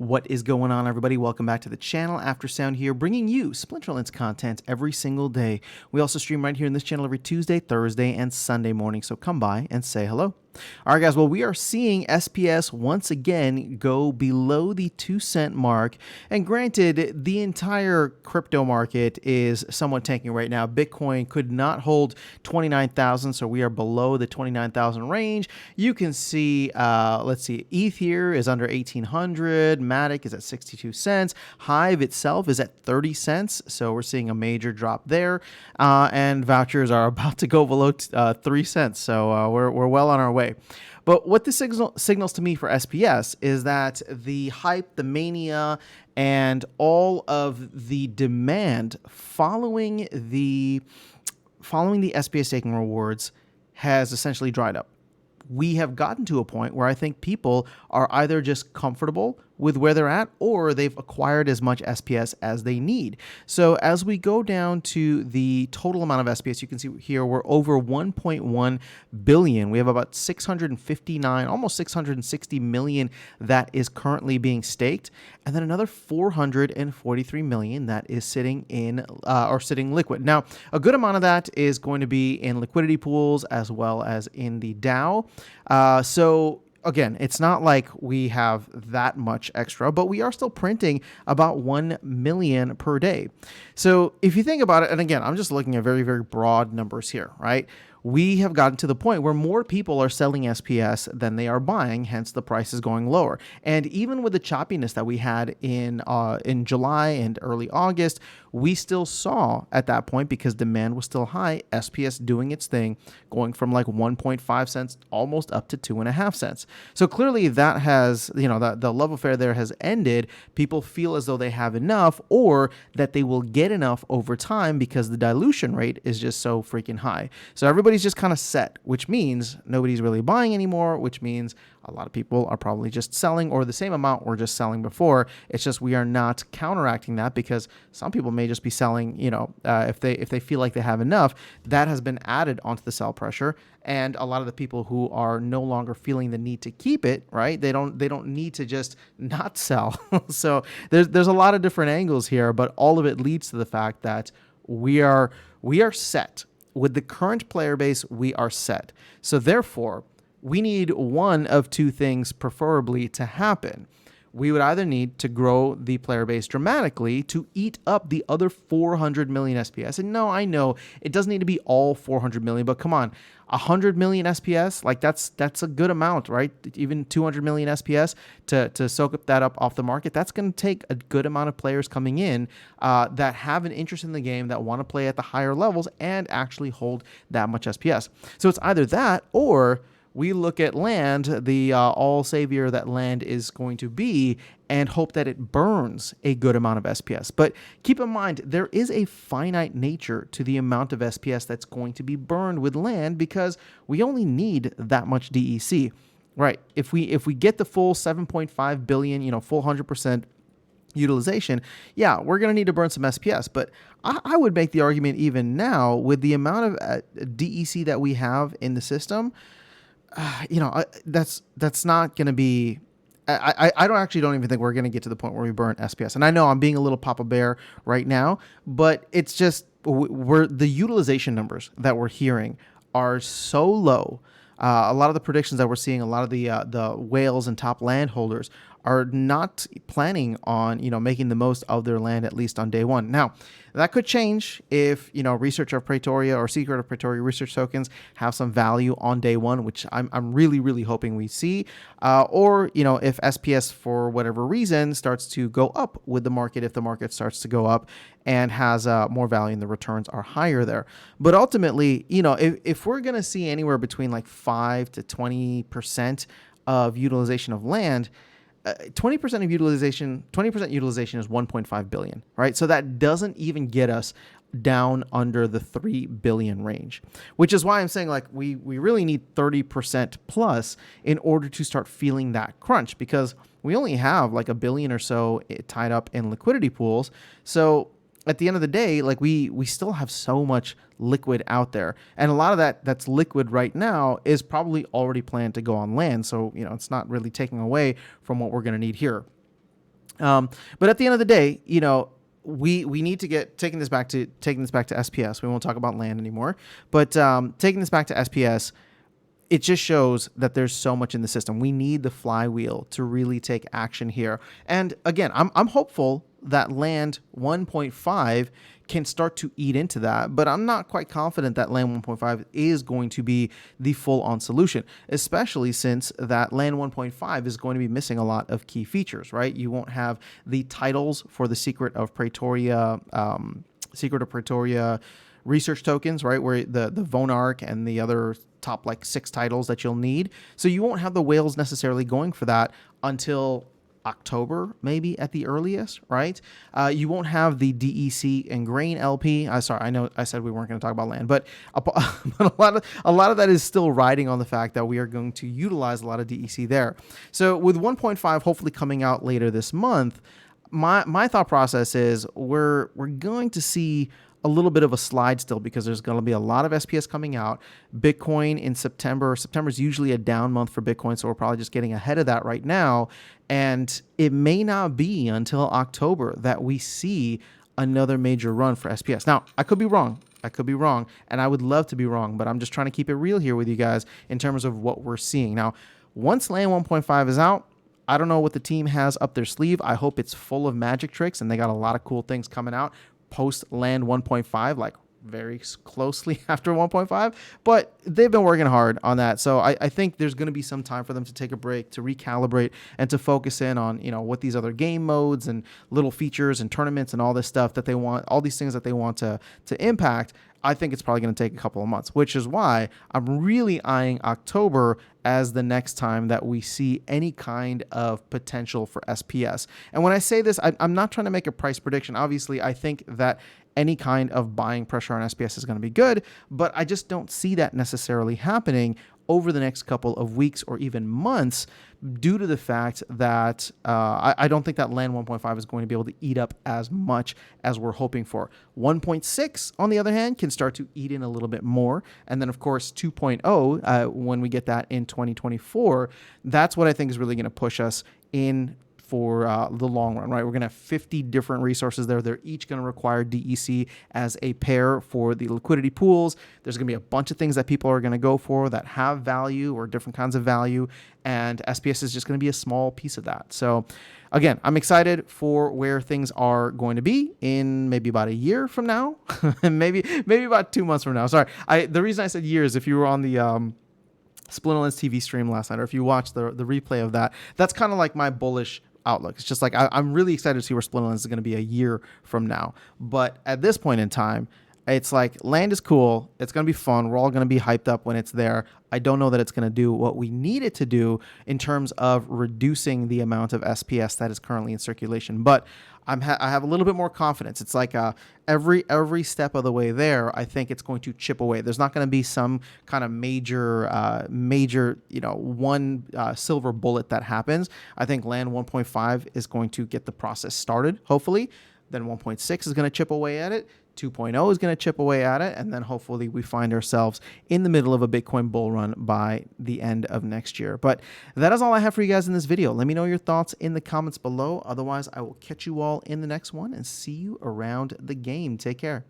What is going on, everybody? Welcome back to the channel. Aftersound here, bringing you Splinterlands content every single day. We also stream right here in this channel every Tuesday, Thursday, and Sunday morning, so come by and say hello. All right, guys, well, we are seeing SPS once again go below the 2-cent mark. And granted, the entire crypto market is somewhat tanking right now. Bitcoin could not hold 29,000, so we are below the 29,000 range. You can see, let's see, ETH here is under 1,800. Matic is at 62 cents. Hive itself is at 30 cents, so we're seeing a major drop there. And vouchers are about to go below 3 cents, so we're well on our way. But what this signals to me for SPS is that the hype, the mania, and all of the demand following the SPS staking rewards has essentially dried up. We have gotten to a point where I think people are either just comfortable with where they're at, or they've acquired as much SPS as they need. So as we go down to the total amount of SPS, you can see here we're over 1.1 billion. We have about 659, almost 660 million that is currently being staked, and then another 443 million that is sitting in sitting liquid. Now, a good amount of that is going to be in liquidity pools as well as in the DAO. So again, it's not like we have that much extra, but we are still printing about 1 million per day. So if you think about it, and again, I'm just looking at very, very broad numbers here, right? We have gotten to the point where more people are selling SPS than they are buying, hence the price is going lower. And even with the choppiness that we had in July and early August, we still saw at that point, because demand was still high, SPS doing its thing, going from like 1.5 cents almost up to 2.5 cents. So clearly that has, the love affair there has ended. People feel as though they have enough, or that they will get enough over time because the dilution rate is just so freaking high. So everybody's just kind of set, which means nobody's really buying anymore, which means a lot of people are probably just selling, or the same amount were just selling before. It's just we are not counteracting that, because some people may just be selling, if they feel like they have enough. That has been added onto the sell pressure, and a lot of the people who are no longer feeling the need to keep it, right? They don't need to just not sell. So there's a lot of different angles here, but all of it leads to the fact that we are set. With the current player base, we are set. So therefore, we need one of two things preferably to happen. We would either need to grow the player base dramatically to eat up the other 400 million SPS. And no, I know it doesn't need to be all 400 million, but come on, 100 million SPS, like that's a good amount, right? Even 200 million SPS to soak up that up off the market. That's going to take a good amount of players coming in that have an interest in the game, that want to play at the higher levels and actually hold that much SPS. So it's either that, or we look at land, the all savior that land is going to be, and hope that it burns a good amount of SPS. But keep in mind, there is a finite nature to the amount of SPS that's going to be burned with land, because we only need that much DEC. Right. If we get the full 7.5 billion, full 100% utilization, yeah, we're going to need to burn some SPS. But I would make the argument even now, with the amount of DEC that we have in the system, that's not going to be. I don't even think we're going to get to the point where we burn SPS. And I know I'm being a little Papa Bear right now, but it's just the utilization numbers that we're hearing are so low. A lot of the predictions that we're seeing, a lot of the whales and top landholders are not planning on, making the most of their land, at least on day one. Now, that could change if, Research of Praetoria or Secret of Praetoria research tokens have some value on day one, which I'm really, really hoping we see. Or, if SPS, for whatever reason, starts to go up with the market, if the market starts to go up and has more value and the returns are higher there. But ultimately, if we're going to see anywhere between like 5 to 20% of utilization of land, 20% of utilization, 20% utilization is 1.5 billion, right? So that doesn't even get us down under the 3 billion range, which is why I'm saying like we really need 30% plus in order to start feeling that crunch, because we only have like a billion or so tied up in liquidity pools. So at the end of the day, like we still have so much liquid out there, and a lot of that's liquid right now is probably already planned to go on land. So, it's not really taking away from what we're going to need here. But at the end of the day, we need to get taking this back to SPS. We won't talk about land anymore, but taking this back to SPS, it just shows that there's so much in the system. We need the flywheel to really take action here. And again, I'm hopeful that Land 1.5 can start to eat into that, but I'm not quite confident that Land 1.5 is going to be the full-on solution, especially since that Land 1.5 is going to be missing a lot of key features, right? You won't have the titles for the Secret of Pretoria research tokens, right? Where the Vonarch and the other top like 6 titles that you'll need. So you won't have the whales necessarily going for that until October, maybe at the earliest, right? You won't have the DEC and grain LP. Sorry, I know I said we weren't going to talk about land, but a lot of that is still riding on the fact that we are going to utilize a lot of DEC there. So with 1.5 hopefully coming out later this month, my thought process is we're going to see a little bit of a slide still because there's going to be a lot of SPS coming out. Bitcoin in September. September is usually a down month for Bitcoin, so we're probably just getting ahead of that right now. And it may not be until October that we see another major run for SPS. Now, I could be wrong. And I would love to be wrong, but I'm just trying to keep it real here with you guys in terms of what we're seeing. Now, once Land 1.5 is out, I don't know what the team has up their sleeve. I hope it's full of magic tricks and they got a lot of cool things coming out post Land 1.5, like very closely after 1.5, but they've been working hard on that. So I think there's going to be some time for them to take a break, to recalibrate, and to focus in on, what these other game modes and little features and tournaments and all this stuff that they want, all these things that they want to impact. I think it's probably going to take a couple of months, which is why I'm really eyeing October as the next time that we see any kind of potential for SPS. And when I say this, I'm not trying to make a price prediction. Obviously, I think that any kind of buying pressure on SPS is going to be good, but I just don't see that necessarily happening over the next couple of weeks or even months due to the fact that I don't think that Land 1.5 is going to be able to eat up as much as we're hoping for. 1.6, on the other hand, can start to eat in a little bit more. And then, of course, 2.0, when we get that in 2024, that's what I think is really going to push us in for the long run, right? We're going to have 50 different resources there. They're each going to require DEC as a pair for the liquidity pools. There's going to be a bunch of things that people are going to go for that have value or different kinds of value, and SPS is just going to be a small piece of that. So again, I'm excited for where things are going to be in maybe about a year from now, and maybe about 2 months from now. Sorry, the reason I said years, if you were on the Splinterlands TV stream last night, or if you watched the replay of that, that's kind of like my bullish outlook. It's just like I'm really excited to see where Splinterlands is going to be a year from now. But at this point in time, it's like land is cool. It's going to be fun. We're all going to be hyped up when it's there. I don't know that it's going to do what we need it to do in terms of reducing the amount of SPS that is currently in circulation. But I have a little bit more confidence. It's like every step of the way there, I think it's going to chip away. There's not going to be some kind of major one silver bullet that happens. I think Land 1.5 is going to get the process started, hopefully. Then 1.6 is going to chip away at it. 2.0 is going to chip away at it, and then hopefully we find ourselves in the middle of a Bitcoin bull run by the end of next year. But that is all I have for you guys in this video. Let me know your thoughts in the comments below. Otherwise, I will catch you all in the next one and see you around the game. Take care.